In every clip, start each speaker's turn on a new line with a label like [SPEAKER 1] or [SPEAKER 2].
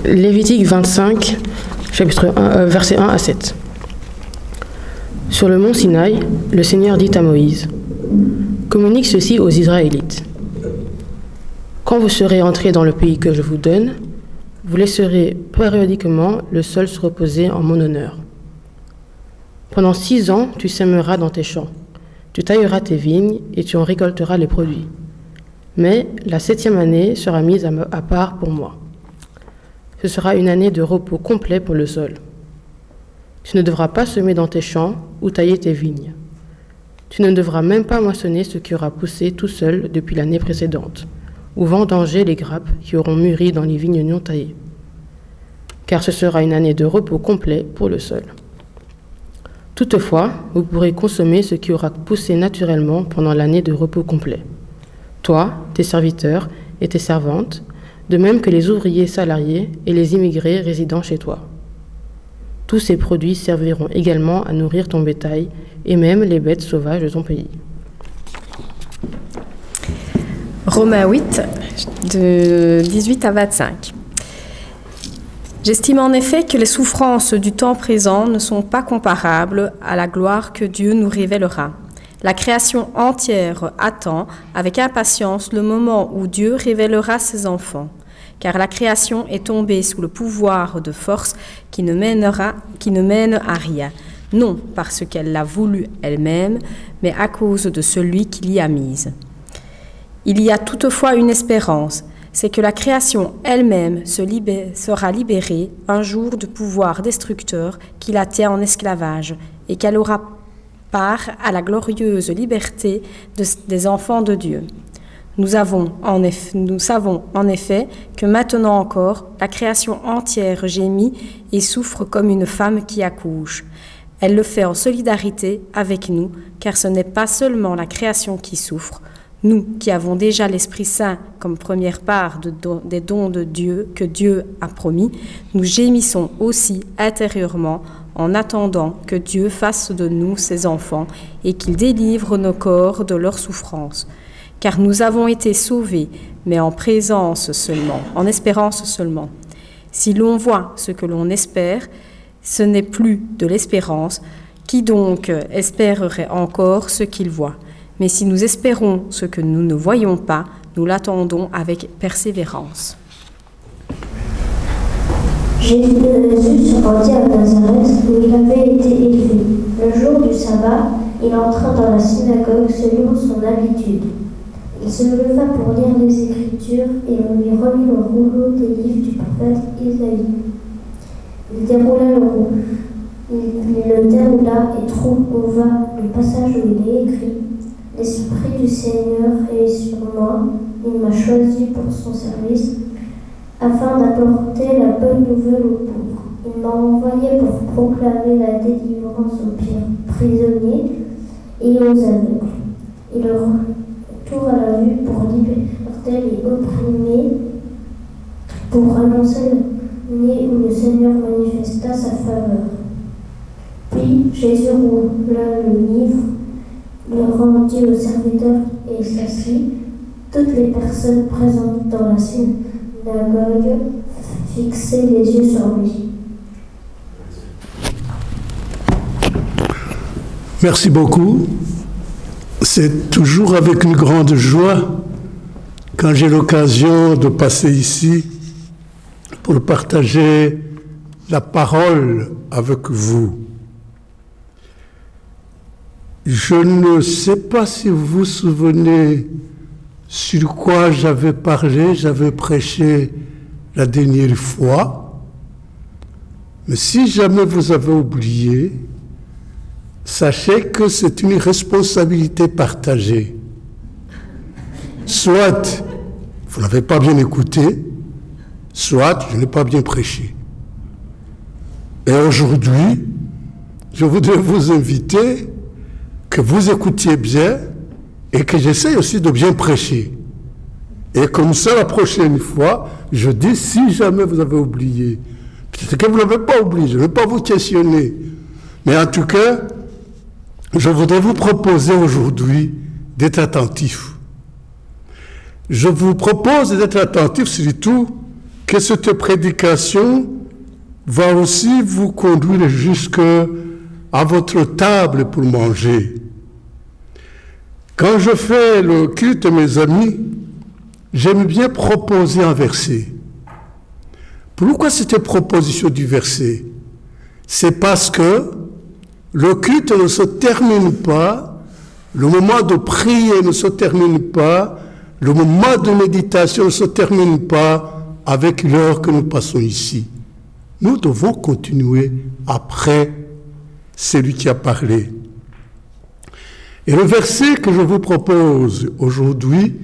[SPEAKER 1] Lévitique 25, chapitre 1, versets 1 à 7. Sur le mont Sinaï, le Seigneur dit à Moïse, « Communique ceci aux Israélites. Quand vous serez entrés dans le pays que je vous donne, vous laisserez périodiquement le sol se reposer en mon honneur. Pendant 6 ans, tu sèmeras dans tes champs, tu tailleras tes vignes et tu en récolteras les produits. Mais la 7e année sera mise à part pour moi. Ce sera une année de repos complet pour le sol. Tu ne devras pas semer dans tes champs ou tailler tes vignes. Tu ne devras même pas moissonner ce qui aura poussé tout seul depuis l'année précédente, ou vendanger les grappes qui auront mûri dans les vignes non taillées. Car ce sera une année de repos complet pour le sol. Toutefois, vous pourrez consommer ce qui aura poussé naturellement pendant l'année de repos complet. Toi, tes serviteurs et tes servantes, de même que les ouvriers salariés et les immigrés résidant chez toi. Tous ces produits serviront également à nourrir ton bétail et même les bêtes sauvages de ton pays.
[SPEAKER 2] Romains 8, de 18 à 25. J'estime en effet que les souffrances du temps présent ne sont pas comparables à la gloire que Dieu nous révélera. La création entière attend avec impatience le moment où Dieu révélera ses enfants, car la création est tombée sous le pouvoir de force qui ne mène à rien, non parce qu'elle l'a voulu elle-même, mais à cause de celui qui l'y a mise. Il y a toutefois une espérance, c'est que la création elle-même sera libérée un jour du pouvoir destructeur qui la tient en esclavage et qu'elle aura part à la glorieuse liberté des enfants de Dieu. Nous savons en effet que maintenant encore, la création entière gémit et souffre comme une femme qui accouche. Elle le fait en solidarité avec nous, car ce n'est pas seulement la création qui souffre. Nous, qui avons déjà l'Esprit Saint comme première part des dons de Dieu que Dieu a promis, nous gémissons aussi intérieurement en attendant que Dieu fasse de nous ses enfants et qu'il délivre nos corps de leurs souffrances. Car nous avons été sauvés, mais en espérance seulement. Si l'on voit ce que l'on espère, ce n'est plus de l'espérance. Qui donc espérerait encore ce qu'il voit ? Mais si nous espérons ce que nous ne voyons pas, nous l'attendons avec persévérance.
[SPEAKER 3] Jésus se rendit à Nazareth où il avait été élevé. Le jour du sabbat, il entra dans la synagogue selon son habitude. Il se leva pour lire les Écritures et on lui remit le rouleau des livres du prophète Isaïe. Il le déroula et trouva le passage où il est écrit « L'Esprit du Seigneur est sur moi, il m'a choisi pour son service, afin d'apporter la bonne nouvelle aux pauvres. Il m'a envoyé pour proclamer la délivrance aux prisonniers et aux aveugles, et le retour à la vue pour liberter les opprimés, pour annoncer l'année où le Seigneur manifesta sa faveur. » Puis Jésus roula le livre, le rendit aux serviteurs et s'assit. Toutes les personnes présentes dans la synagogue fixaient les yeux sur lui.
[SPEAKER 4] Merci beaucoup. C'est toujours avec une grande joie quand j'ai l'occasion de passer ici pour partager la parole avec vous. Je ne sais pas si vous vous souvenez sur quoi j'avais parlé, j'avais prêché la dernière fois, mais si jamais vous avez oublié, sachez que c'est une responsabilité partagée. Soit vous n'avez pas bien écouté, soit je n'ai pas bien prêché. Et aujourd'hui, je voudrais vous inviter que vous écoutiez bien et que j'essaye aussi de bien prêcher. Et comme ça, la prochaine fois, je dis, si jamais vous avez oublié, peut-être que vous ne l'avez pas oublié, je ne vais pas vous questionner. Mais en tout cas, je voudrais vous proposer aujourd'hui d'être attentif. Je vous propose d'être attentif surtout que cette prédication va aussi vous conduire jusqu'à votre table pour manger. Quand je fais le culte, mes amis, j'aime bien proposer un verset. Pourquoi cette proposition du verset? C'est parce que le culte ne se termine pas, le moment de prier ne se termine pas, le moment de méditation ne se termine pas avec l'heure que nous passons ici. Nous devons continuer après celui qui a parlé. Et le verset que je vous propose aujourd'hui,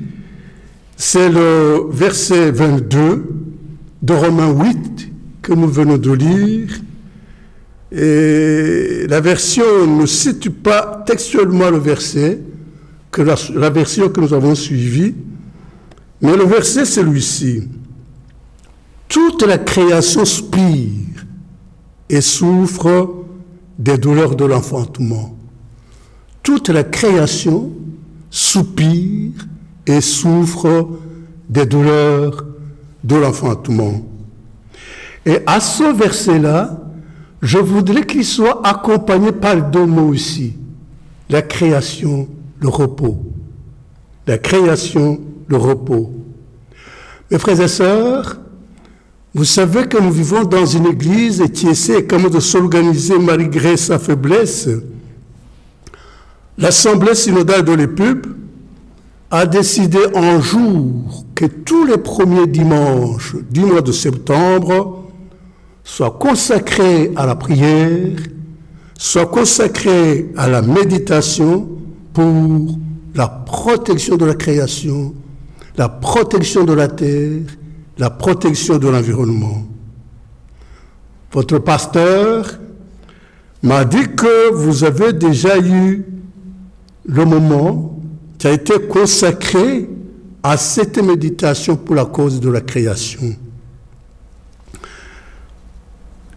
[SPEAKER 4] c'est le verset 22 de Romains 8 que nous venons de lire. Et la version ne cite pas textuellement le verset, que la version que nous avons suivie, mais le verset c'est celui-ci. Toute la création spire et souffre des douleurs de l'enfantement. Toute la création soupire et souffre des douleurs de l'enfantement. Et à ce verset-là, je voudrais qu'il soit accompagné par deux mots ici. La création, le repos. La création, le repos. Mes frères et sœurs, vous savez que nous vivons dans une église qui essaie comme de s'organiser malgré sa faiblesse. L'Assemblée synodale de l'EPUB a décidé un jour que tous les premiers dimanches du mois de septembre soient consacrés à la prière, soient consacrés à la méditation pour la protection de la création, la protection de la terre, la protection de l'environnement. Votre pasteur m'a dit que vous avez déjà eu le moment qui a été consacré à cette méditation pour la cause de la création.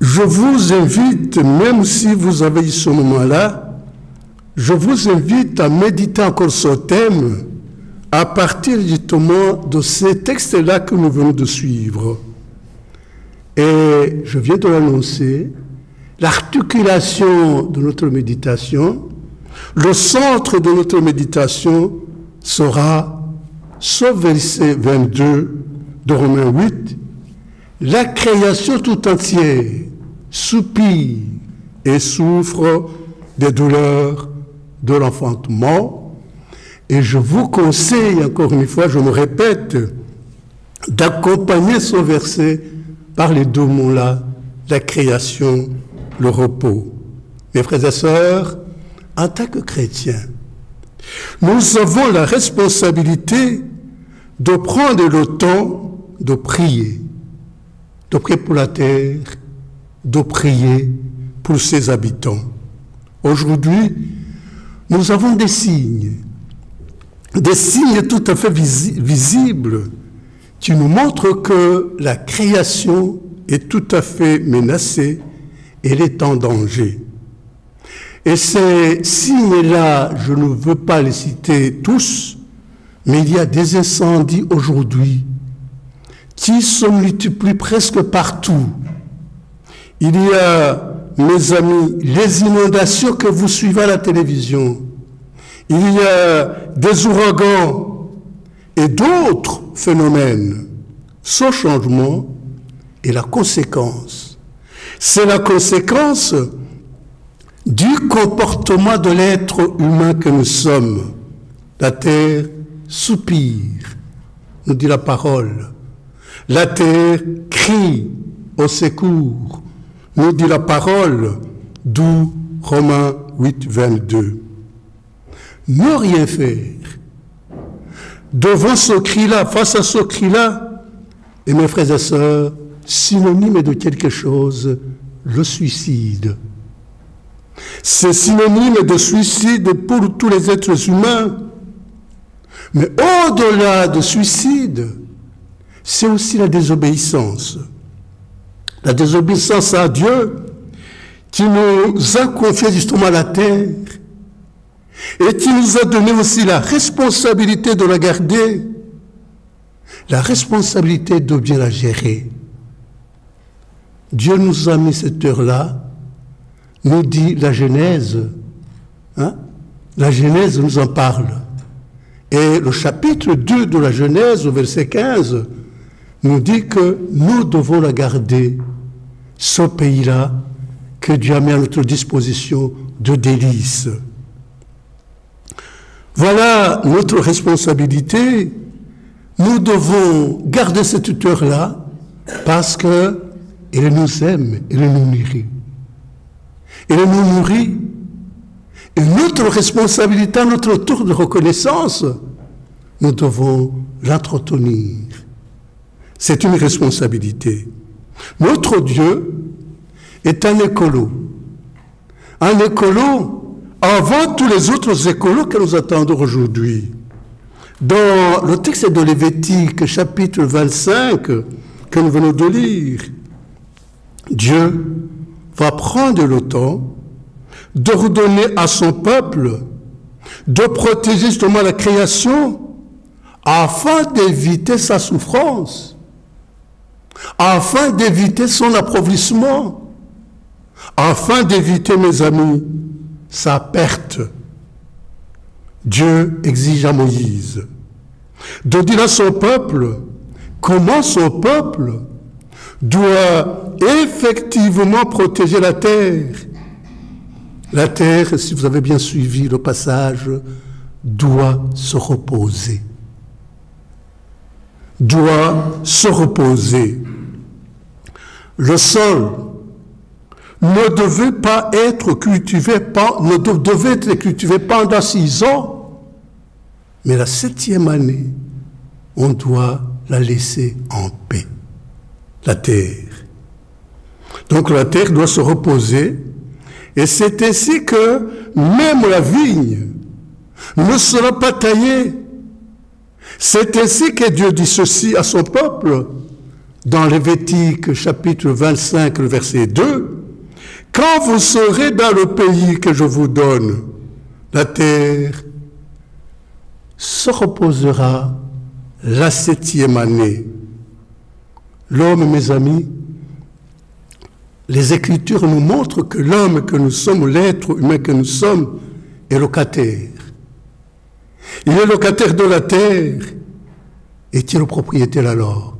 [SPEAKER 4] Je vous invite, même si vous avez eu ce moment-là, je vous invite à méditer encore ce thème à partir justement de ces textes-là que nous venons de suivre. Et je viens de l'annoncer, l'articulation de notre méditation, le centre de notre méditation sera ce verset 22 de Romains 8, la création tout entière soupire et souffre des douleurs de l'enfantement. Et je vous conseille, encore une fois, je me répète, d'accompagner ce verset par les deux mots-là, la création, le repos. Mes frères et sœurs, en tant que chrétiens, nous avons la responsabilité de prendre le temps de prier pour la terre, de prier pour ses habitants. Aujourd'hui, nous avons des signes tout à fait visibles qui nous montrent que la création est tout à fait menacée, elle est en danger. Et ces signes-là, je ne veux pas les citer tous, mais il y a des incendies aujourd'hui qui se multiplient presque partout. Il y a, mes amis, les inondations que vous suivez à la télévision. Il y a des ouragans et d'autres phénomènes. Ce changement est la conséquence. C'est la conséquence du comportement de l'être humain que nous sommes. La terre soupire, nous dit la parole. La terre crie au secours, nous dit la parole, d'où Romains 8, 22. Ne rien faire. Devant ce cri-là, face à ce cri-là, et mes frères et sœurs, synonyme de quelque chose, le suicide. C'est synonyme de suicide pour tous les êtres humains. Mais au-delà de suicide, c'est aussi la désobéissance. La désobéissance à Dieu qui nous a confié justement la terre et qui nous a donné aussi la responsabilité de la garder. la responsabilité de bien la gérer. Dieu nous a mis cette heure-là, nous dit la Genèse. La Genèse nous en parle. Et le chapitre 2 de la Genèse, au verset 15, nous dit que nous devons la garder, ce pays-là que Dieu a mis à notre disposition de délices. Voilà notre responsabilité. Nous devons garder cette heure-là parce qu'elle nous aime, elle nous nourrit. Elle nous nourrit. Et notre responsabilité, à notre tour de reconnaissance, nous devons l'entretenir. C'est une responsabilité. Notre Dieu est un écolo. Un écolo avant tous les autres écolos que nous attendons aujourd'hui. Dans le texte de Lévitique, chapitre 25, que nous venons de lire, Dieu va prendre le temps d'ordonner à son peuple de protéger justement la création afin d'éviter sa souffrance, afin d'éviter son appauvrissement, afin d'éviter, mes amis, sa perte. Dieu exige à Moïse de dire à son peuple comment son peuple doit effectivement protéger la terre. La terre, si vous avez bien suivi le passage, doit se reposer. Doit se reposer. Le sol ne devait pas être cultivé, devait être cultivé pendant 6 ans, mais la 7e année, on doit la laisser en paix. La terre. Donc la terre doit se reposer, et c'est ainsi que même la vigne ne sera pas taillée. C'est ainsi que Dieu dit ceci à son peuple, dans Lévitique chapitre 25, le verset 2, « Quand vous serez dans le pays que je vous donne, la terre se reposera la 7e année. » L'homme, mes amis, les Écritures nous montrent que l'homme que nous sommes, l'être humain que nous sommes, est locataire. Il est locataire de la terre. Est-il le propriétaire alors?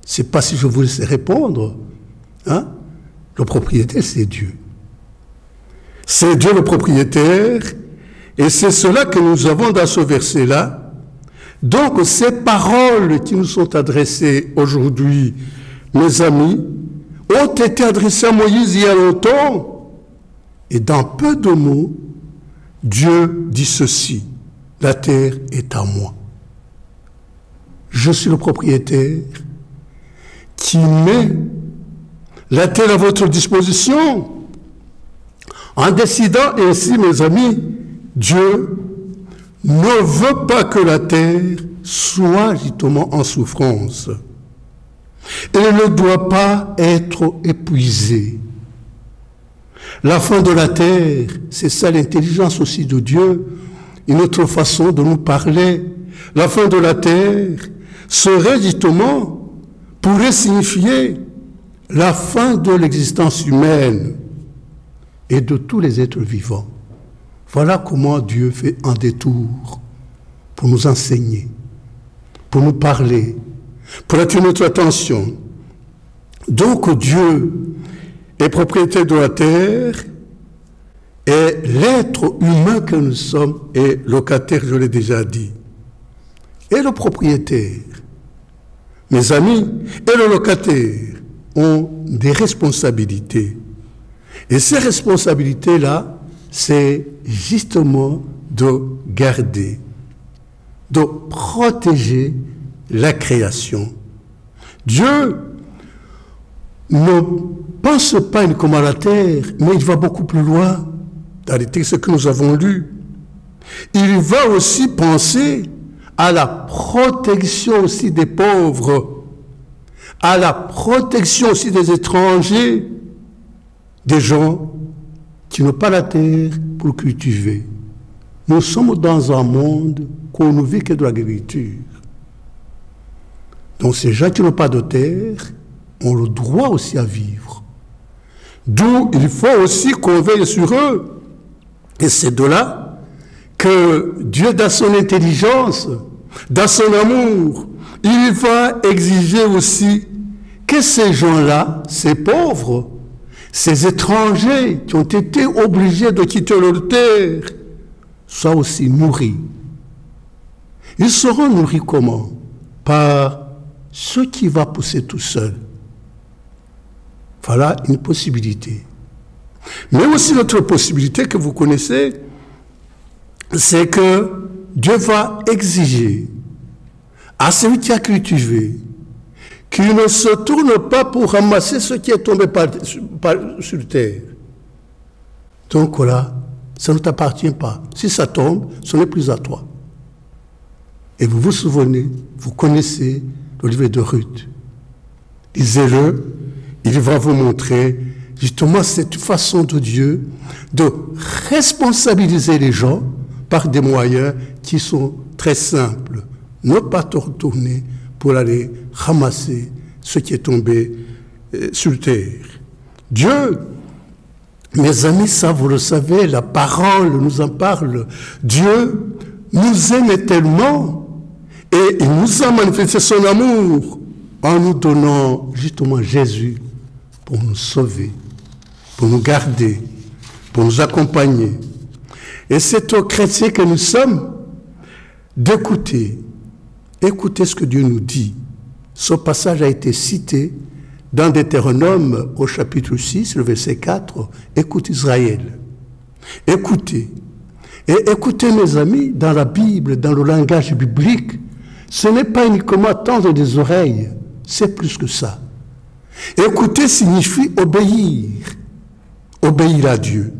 [SPEAKER 4] Je ne sais pas si je vous laisse répondre. Le propriétaire, c'est Dieu. C'est Dieu le propriétaire, et c'est cela que nous avons dans ce verset-là. Donc, ces paroles qui nous sont adressées aujourd'hui, mes amis, ont été adressées à Moïse il y a longtemps. Et dans peu de mots, Dieu dit ceci: la terre est à moi. Je suis le propriétaire qui met la terre à votre disposition. En décidant ainsi, mes amis, Dieu ne veut pas que la terre soit justement en souffrance. Elle ne doit pas être épuisée. La fin de la terre, c'est ça l'intelligence aussi de Dieu, une autre façon de nous parler. La fin de la terre serait justement, pourrait signifier la fin de l'existence humaine et de tous les êtres vivants. Voilà comment Dieu fait un détour pour nous enseigner, pour nous parler, pour attirer notre attention. Donc Dieu est propriétaire de la terre et l'être humain que nous sommes est locataire, je l'ai déjà dit. Et le propriétaire, mes amis, et le locataire ont des responsabilités. Et ces responsabilités-là, c'est justement de garder, de protéger la création. Dieu ne pense pas uniquement à la terre, mais il va beaucoup plus loin dans les textes que nous avons lus. Il va aussi penser à la protection aussi des pauvres, à la protection aussi des étrangers, des gens qui n'ont pas la terre pour cultiver. Nous sommes dans un monde qu'on ne vit que de l'agriculture. Donc ces gens qui n'ont pas de terre ont le droit aussi à vivre. D'où il faut aussi qu'on veille sur eux. Et c'est de là que Dieu, dans son intelligence, dans son amour, il va exiger aussi que ces gens-là, ces pauvres, ces étrangers qui ont été obligés de quitter leur terre, soient aussi nourris. Ils seront nourris comment? Par ce qui va pousser tout seul. Voilà une possibilité. Mais aussi l'autre possibilité que vous connaissez, c'est que Dieu va exiger à celui qui a cultivé qu'il ne se tourne pas pour ramasser ce qui est tombé sur terre. Donc voilà, ça ne t'appartient pas. Si ça tombe, ce n'est plus à toi. Et vous vous souvenez, vous connaissez le livre de Ruth. Lisez-le, il va vous montrer justement cette façon de Dieu de responsabiliser les gens par des moyens qui sont très simples. Ne pas te retourner pour aller ramasser ce qui est tombé sur terre. Dieu, mes amis, ça vous le savez, la parole nous en parle. Dieu nous aimait tellement et il nous a manifesté son amour en nous donnant justement Jésus pour nous sauver, pour nous garder, pour nous accompagner. Et c'est aux chrétiens que nous sommes d'écouter. Écoutez ce que Dieu nous dit. Ce passage a été cité dans Deutéronome au chapitre 6, le verset 4. Écoute Israël. Écoutez. Et écoutez mes amis, dans la Bible, dans le langage biblique, ce n'est pas uniquement tendre des oreilles, c'est plus que ça. Écouter signifie obéir. Obéir à Dieu.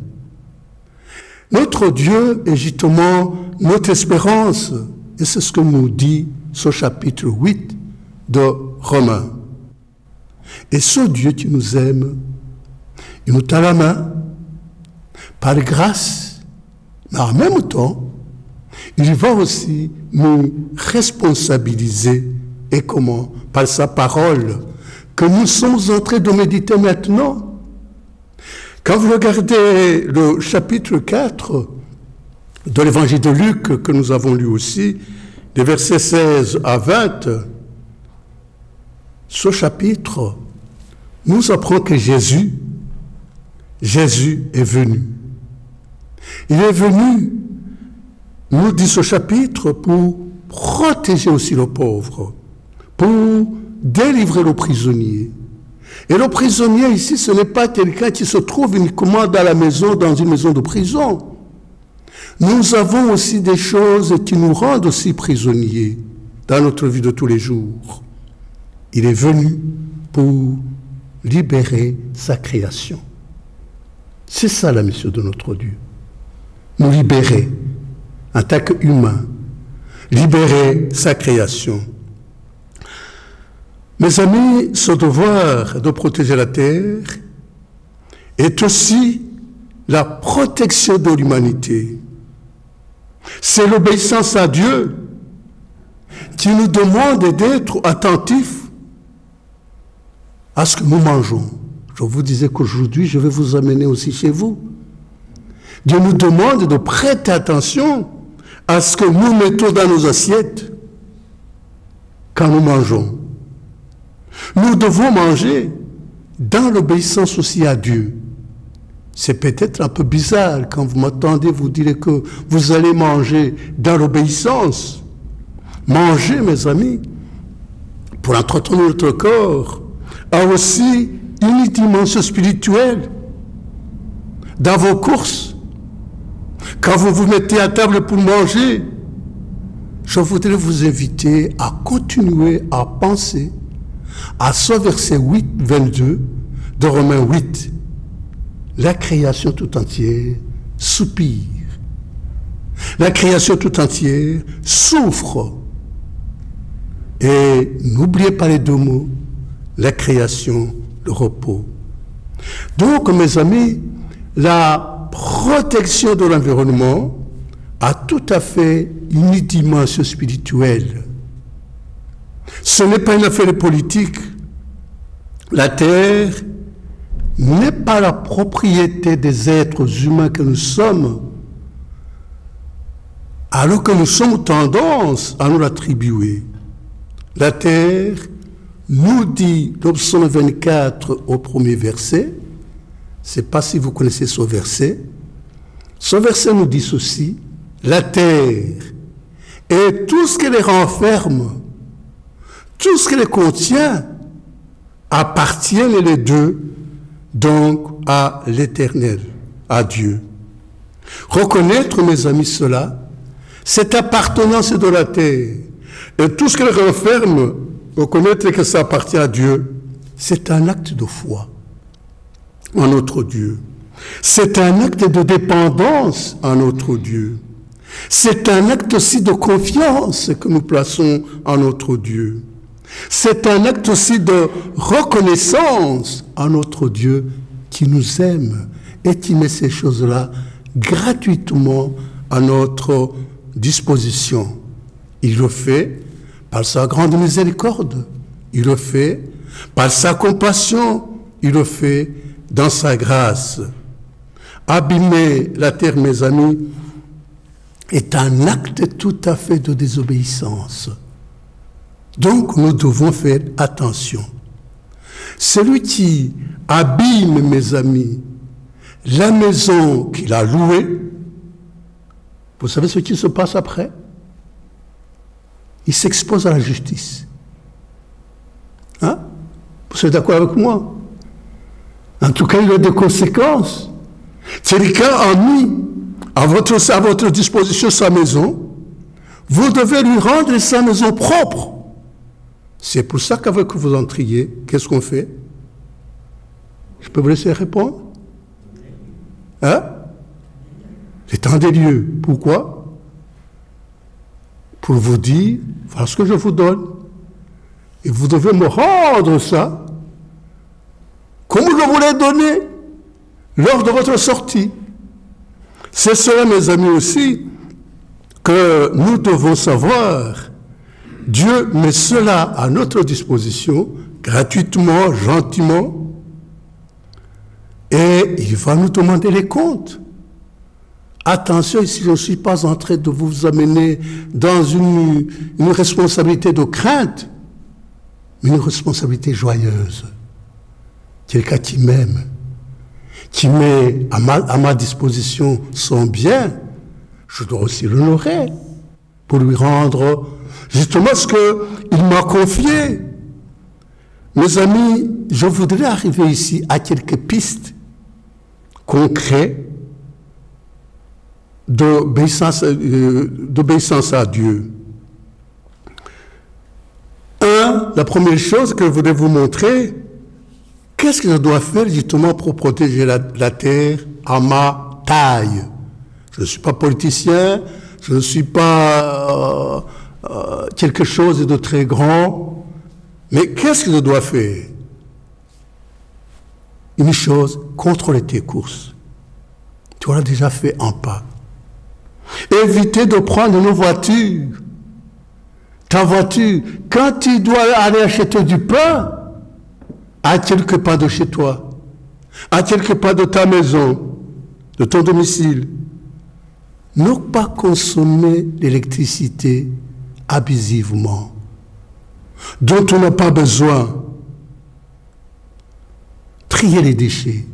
[SPEAKER 4] Notre Dieu est justement notre espérance. Et c'est ce que nous dit ce chapitre 8 de Romains. Et ce Dieu qui nous aime, il nous tend la main par grâce, mais en même temps, il va aussi nous responsabiliser. Et comment? Par sa parole, que nous sommes en train de méditer maintenant. Quand vous regardez le chapitre 4 de l'évangile de Luc, que nous avons lu aussi, des versets 16 à 20, ce chapitre nous apprend que Jésus est venu. Il est venu, nous dit ce chapitre, pour protéger aussi le pauvre, pour délivrer le prisonnier. Et le prisonnier ici, ce n'est pas quelqu'un qui se trouve uniquement dans la maison, dans une maison de prison. Nous avons aussi des choses qui nous rendent aussi prisonniers dans notre vie de tous les jours. Il est venu pour libérer sa création. C'est ça la mission de notre Dieu. Nous libérer en tant qu'humains, libérer sa création. Mes amis, ce devoir de protéger la terre est aussi la protection de l'humanité. C'est l'obéissance à Dieu qui nous demande d'être attentifs à ce que nous mangeons. Je vous disais qu'aujourd'hui, je vais vous amener aussi chez vous. Dieu nous demande de prêter attention à ce que nous mettons dans nos assiettes quand nous mangeons. Nous devons manger dans l'obéissance aussi à Dieu. C'est peut-être un peu bizarre quand vous m'entendez vous dire que vous allez manger dans l'obéissance. Manger, mes amis, pour entretenir notre corps, a aussi une dimension spirituelle. Dans vos courses, quand vous vous mettez à table pour manger, je voudrais vous inviter à continuer à penser à ce verset 8, 22 de Romains 8. La création tout entière soupire. La création tout entière souffre. Et n'oubliez pas les deux mots, la création, le repos. Donc, mes amis, la protection de l'environnement a tout à fait une dimension spirituelle. Ce n'est pas une affaire politique. La terre n'est pas la propriété des êtres humains que nous sommes, alors que nous sommes tendance à nous l'attribuer. La terre, nous dit le psaume 24 au premier verset, je ne sais pas si vous connaissez ce verset nous dit ceci: la terre et tout ce qu'elle renferme, tout ce qu'elle contient, appartiennent les deux donc à l'Éternel, à Dieu. Reconnaître, mes amis, cela, cette appartenance de la terre et tout ce qu'elle renferme, reconnaître que ça appartient à Dieu, c'est un acte de foi en notre Dieu. C'est un acte de dépendance en notre Dieu. C'est un acte aussi de confiance que nous plaçons en notre Dieu. C'est un acte aussi de reconnaissance en notre Dieu qui nous aime et qui met ces choses-là gratuitement à notre disposition. Il le fait par sa grande miséricorde. Il le fait par sa compassion. Il le fait dans sa grâce. Abîmer la terre, mes amis, est un acte tout à fait de désobéissance. Donc, nous devons faire attention. Celui qui abîme, mes amis, la maison qu'il a louée, vous savez ce qui se passe après? Il s'expose à la justice. Hein? Vous êtes d'accord avec moi? En tout cas, il y a des conséquences. Quelqu'un a mis à votre disposition sa maison, vous devez lui rendre sa maison propre. C'est pour ça qu'avant que vous entriez, qu'est-ce qu'on fait? Je peux vous laisser répondre? Hein? L'état des lieux. Pourquoi? Pour vous dire, voilà ce que je vous donne. Et vous devez me rendre ça, comme je vous l'ai donné, lors de votre sortie. C'est cela, mes amis, aussi, que nous devons savoir. Dieu met cela à notre disposition, gratuitement, gentiment, et il va nous demander les comptes. Attention, ici, je ne suis pas en train de vous amener dans une responsabilité de crainte, mais une responsabilité joyeuse. Quelqu'un qui m'aime, qui met à ma disposition son bien, je dois aussi l'honorer pour lui rendre justement ce qu'il m'a confié. Mes amis, je voudrais arriver ici à quelques pistes concrètes d'obéissance à Dieu. La première chose que je voudrais vous montrer, qu'est-ce que je dois faire justement pour protéger la terre à ma taille? Je ne suis pas politicien, je ne suis pas quelque chose de très grand, mais qu'est-ce que je dois faire? Une chose, contrôler tes courses. Tu l'as déjà fait en pas. Éviter de prendre nos voitures. Ta voiture, quand tu dois aller acheter du pain, à quelques pas de chez toi, à quelques pas de ta maison, de ton domicile, ne pas consommer l'électricité abusivement, dont on n'a pas besoin. Trier les déchets.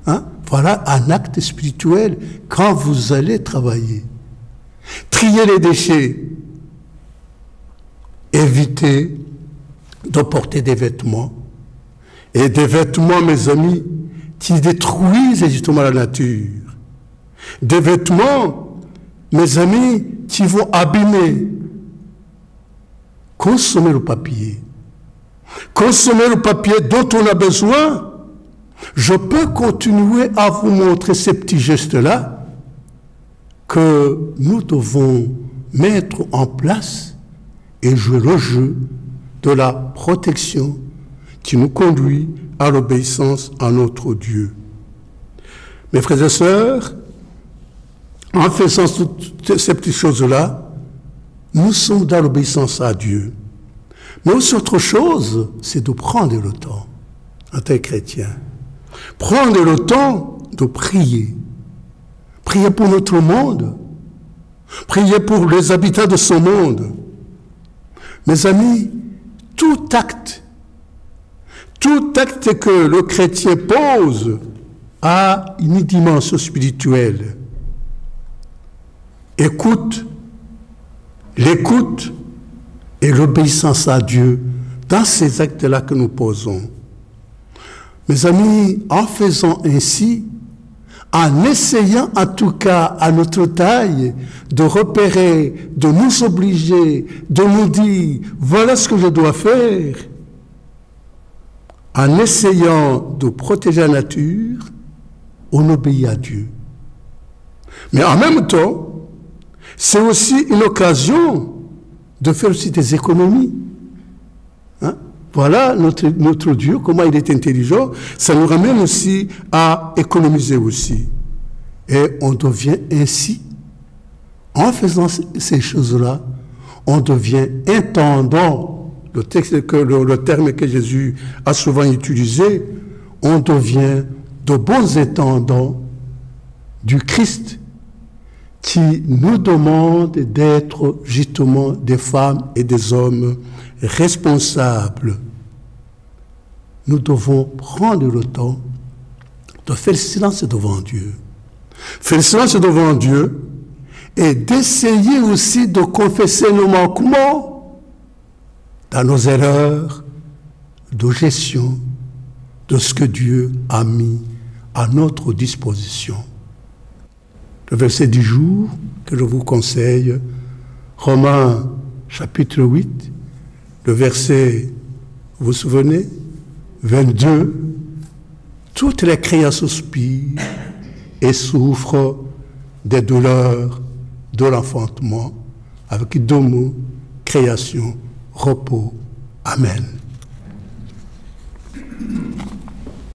[SPEAKER 4] Hein? Voilà un acte spirituel quand vous allez travailler. Trier les déchets. Éviter de porter des vêtements. Et des vêtements, mes amis, qui détruisent justement la nature. Des vêtements, mes amis, qui vont abîmer. Consommez le papier. Consommez le papier dont on a besoin. Je peux continuer à vous montrer ces petits gestes-là que nous devons mettre en place et jouer le jeu de la protection qui nous conduit à l'obéissance à notre Dieu. Mes frères et sœurs, en faisant toutes ces petites choses-là, nous sommes dans l'obéissance à Dieu. Mais aussi autre chose, c'est de prendre le temps, en tant que chrétien. Prendre le temps de prier. Prier pour notre monde. Prier pour les habitants de ce monde. Mes amis, tout acte que le chrétien pose a une dimension spirituelle. L'écoute et l'obéissance à Dieu dans ces actes-là que nous posons. Mes amis, en faisant ainsi, en essayant en tout cas à notre taille de repérer, de nous obliger, de nous dire voilà ce que je dois faire, en essayant de protéger la nature, on obéit à Dieu. Mais en même temps, c'est aussi une occasion de faire aussi des économies. Hein? Voilà notre Dieu, comment il est intelligent. Ça nous ramène aussi à économiser aussi. Et on devient ainsi, en faisant ces choses-là, on devient intendant. Le terme que Jésus a souvent utilisé, on devient de bons intendants du Christ qui nous demande d'être justement des femmes et des hommes responsables. Nous devons prendre le temps de faire le silence devant Dieu. Faire le silence devant Dieu et d'essayer aussi de confesser nos manquements dans nos erreurs de gestion de ce que Dieu a mis à notre disposition. Le verset du jour que je vous conseille, Romains chapitre 8, le verset, vous vous souvenez, 22, toutes les créatures soupirent et souffrent des douleurs de l'enfantement, avec deux mots, création, repos. Amen.